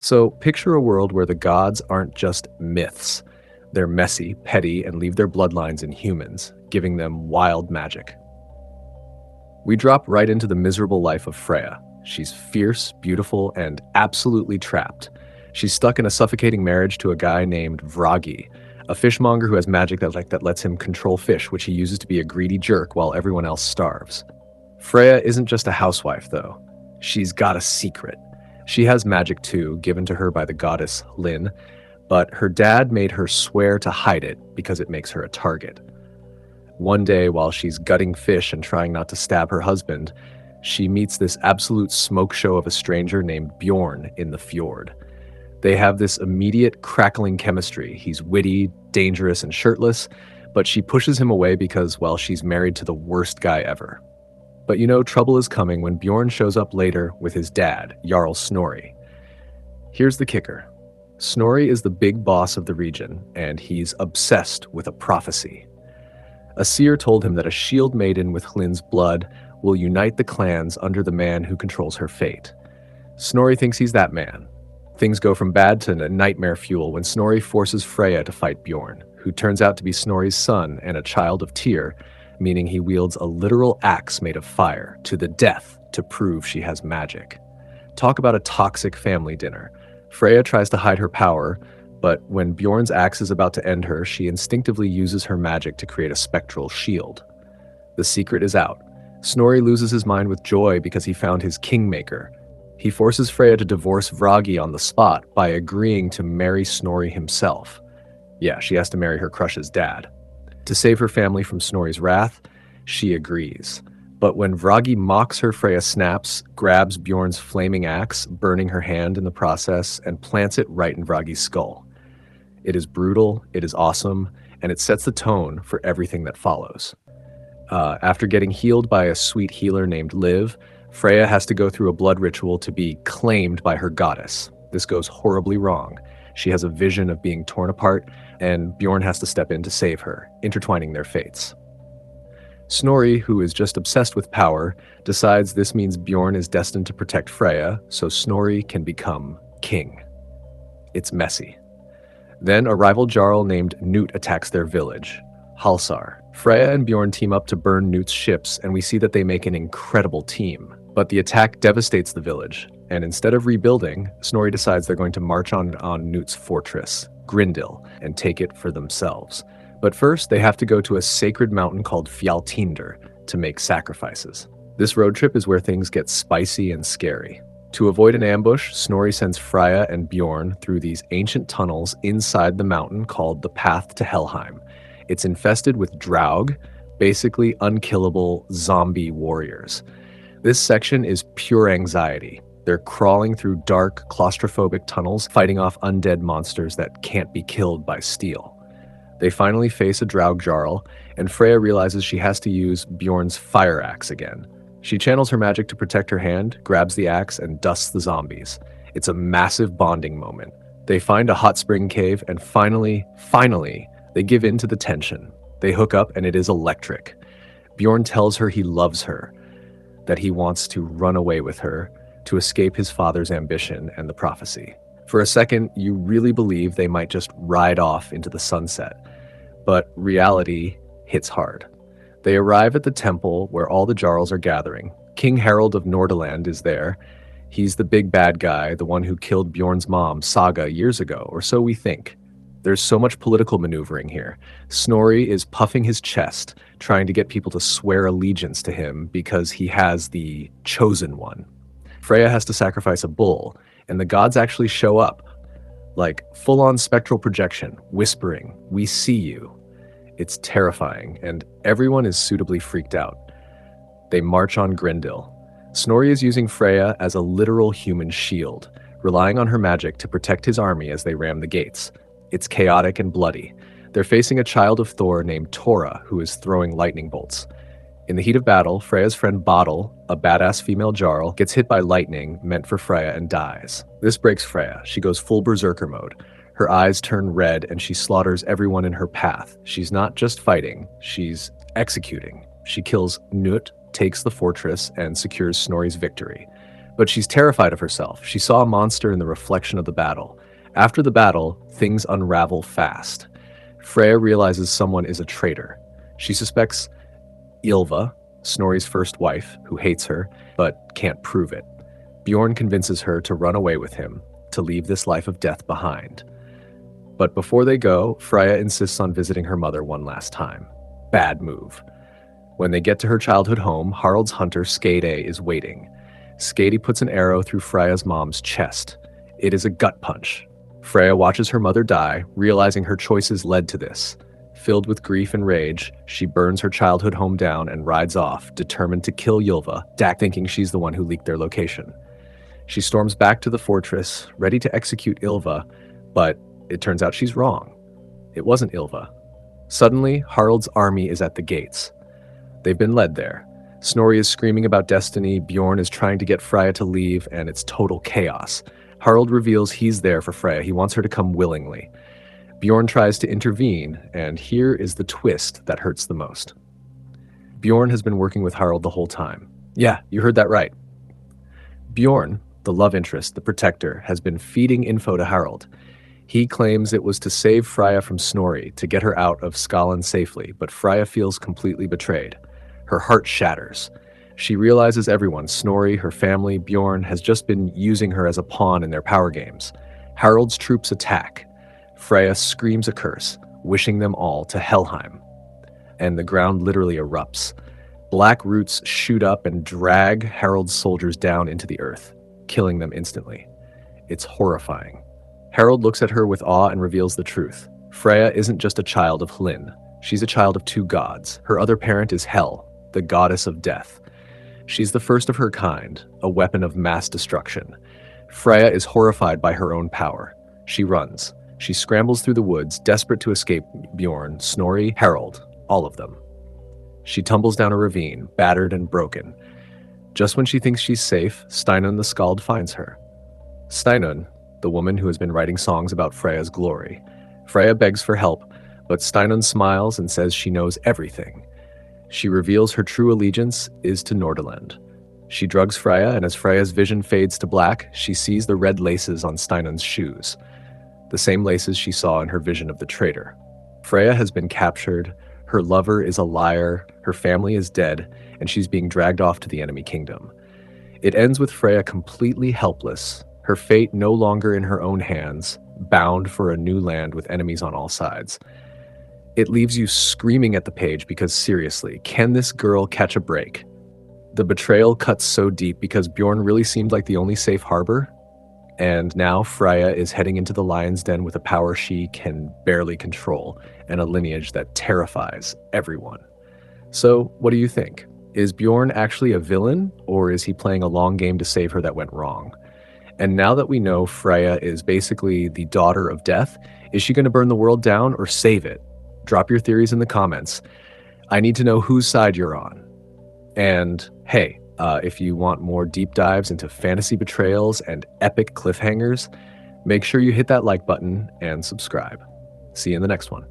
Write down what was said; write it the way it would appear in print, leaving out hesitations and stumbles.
So picture a world where the gods aren't just myths. They're messy, petty, and leave their bloodlines in humans, giving them wild magic. We drop right into the miserable life of Freya. She's fierce, beautiful, and absolutely trapped. She's stuck in a suffocating marriage to a guy named Vragi, a fishmonger who has magic that lets him control fish, which he uses to be a greedy jerk while everyone else starves. Freya isn't just a housewife, though. She's got a secret. She has magic too, given to her by the goddess Lyn, but her dad made her swear to hide it because it makes her a target. One day, while she's gutting fish and trying not to stab her husband, she meets this absolute smoke show of a stranger named Bjorn in the fjord. They have this immediate crackling chemistry. He's witty, dangerous, and shirtless, but she pushes him away because, well, she's married to the worst guy ever. But you know, trouble is coming when Bjorn shows up later with his dad, Jarl Snorri. Here's the kicker. Snorri is the big boss of the region, and he's obsessed with a prophecy. A seer told him that a shield maiden with Hlyn's blood will unite the clans under the man who controls her fate. Snorri thinks he's that man. Things go from bad to nightmare fuel when Snorri forces Freya to fight Bjorn, who turns out to be Snorri's son and a child of Tyr, meaning he wields a literal axe made of fire to the death to prove she has magic. Talk about a toxic family dinner. Freya tries to hide her power, but when Bjorn's axe is about to end her, she instinctively uses her magic to create a spectral shield. The secret is out. Snorri loses his mind with joy because he found his kingmaker. He forces Freya to divorce Vragi on the spot by agreeing to marry Snorri himself. Yeah, she has to marry her crush's dad. To save her family from Snorri's wrath, she agrees. But when Vragi mocks her, Freya snaps, grabs Bjorn's flaming axe, burning her hand in the process, and plants it right in Vragi's skull. It is brutal, it is awesome, and it sets the tone for everything that follows. After getting healed by a sweet healer named Liv, Freya has to go through a blood ritual to be claimed by her goddess. This goes horribly wrong. She has a vision of being torn apart, and Bjorn has to step in to save her, intertwining their fates. Snorri, who is just obsessed with power, decides this means Bjorn is destined to protect Freya, so Snorri can become king. It's messy. Then a rival Jarl named Newt attacks their village, Halsar. Freya and Bjorn team up to burn Newt's ships, and we see that they make an incredible team. But the attack devastates the village, and instead of rebuilding, Snorri decides they're going to march on Newt's fortress, Grindil, and take it for themselves. But first, they have to go to a sacred mountain called Fjaltindr to make sacrifices. This road trip is where things get spicy and scary. To avoid an ambush, Snorri sends Freya and Bjorn through these ancient tunnels inside the mountain called the Path to Helheim. It's infested with Draug, basically unkillable zombie warriors. This section is pure anxiety. They're crawling through dark, claustrophobic tunnels, fighting off undead monsters that can't be killed by steel. They finally face a Draug Jarl, and Freya realizes she has to use Bjorn's fire axe again. She channels her magic to protect her hand, grabs the axe, and dusts the zombies. It's a massive bonding moment. They find a hot spring cave, and finally, they give in to the tension. They hook up, and it is electric. Bjorn tells her he loves her, that he wants to run away with her, to escape his father's ambition and the prophecy. For a second, you really believe they might just ride off into the sunset. But reality hits hard. They arrive at the temple where all the Jarls are gathering. King Harald of Nordaland is there. He's the big bad guy, the one who killed Bjorn's mom, Saga, years ago, or so we think. There's so much political maneuvering here. Snorri is puffing his chest, trying to get people to swear allegiance to him because he has the chosen one. Freya has to sacrifice a bull, and the gods actually show up. Like full-on spectral projection, whispering, "We see you." It's terrifying, and everyone is suitably freaked out. They march on Grindil. Snorri is using Freya as a literal human shield, relying on her magic to protect his army as they ram the gates. It's chaotic and bloody. They're facing a child of Thor named Tora, who is throwing lightning bolts. In the heat of battle, Freya's friend Bottle, a badass female Jarl, gets hit by lightning meant for Freya and dies. This breaks Freya. She goes full berserker mode. Her eyes turn red and she slaughters everyone in her path. She's not just fighting, she's executing. She kills Nut, takes the fortress, and secures Snorri's victory. But she's terrified of herself. She saw a monster in the reflection of the battle. After the battle, things unravel fast. Freya realizes someone is a traitor. She suspects Ylva, Snorri's first wife, who hates her, but can't prove it. Bjorn convinces her to run away with him, to leave this life of death behind. But before they go, Freya insists on visiting her mother one last time. Bad move. When they get to her childhood home, Harald's hunter, Skade, is waiting. Skade puts an arrow through Freya's mom's chest. It is a gut punch. Freya watches her mother die, realizing her choices led to this. Filled with grief and rage, she burns her childhood home down and rides off, determined to kill Ylva, thinking she's the one who leaked their location. She storms back to the fortress, ready to execute Ylva, but it turns out she's wrong. It wasn't Ylva. Suddenly, Harald's army is at the gates. They've been led there. Snorri is screaming about destiny, Bjorn is trying to get Freya to leave, and it's total chaos. Harald reveals he's there for Freya. He wants her to come willingly. Bjorn tries to intervene, and here is the twist that hurts the most. Bjorn has been working with Harald the whole time. Yeah, you heard that right. Bjorn, the love interest, the protector, has been feeding info to Harald. He claims it was to save Freya from Snorri, to get her out of Skaland safely, but Freya feels completely betrayed. Her heart shatters. She realizes everyone, Snorri, her family, Bjorn, has just been using her as a pawn in their power games. Harald's troops attack. Freya screams a curse, wishing them all to Helheim. And the ground literally erupts. Black roots shoot up and drag Harald's soldiers down into the earth, killing them instantly. It's horrifying. Harald looks at her with awe and reveals the truth. Freya isn't just a child of Hlyn. She's a child of two gods. Her other parent is Hel, the goddess of death. She's the first of her kind, a weapon of mass destruction. Freya is horrified by her own power. She runs. She scrambles through the woods, desperate to escape Bjorn, Snorri, Harald, all of them. She tumbles down a ravine, battered and broken. Just when she thinks she's safe, Steinunn the Skald finds her. Steinunn, the woman who has been writing songs about Freya's glory. Freya begs for help, but Steinunn smiles and says she knows everything. She reveals her true allegiance is to Nordaland. She drugs Freya, and as Freya's vision fades to black, she sees the red laces on Steinunn's shoes. The same laces she saw in her vision of the traitor. Freya has been captured, her lover is a liar, her family is dead, and she's being dragged off to the enemy kingdom. It ends with Freya completely helpless, her fate no longer in her own hands, bound for a new land with enemies on all sides. It leaves you screaming at the page because seriously, can this girl catch a break? The betrayal cuts so deep because Bjorn really seemed like the only safe harbor, and now Freya is heading into the lion's den with a power she can barely control and a lineage that terrifies everyone. So, what do you think? Is Bjorn actually a villain, or is he playing a long game to save her that went wrong? And now that we know Freya is basically the daughter of death, is she going to burn the world down or save it? Drop your theories in the comments. I need to know whose side you're on. And hey, if you want more deep dives into fantasy betrayals and epic cliffhangers, make sure you hit that like button and subscribe. See you in the next one.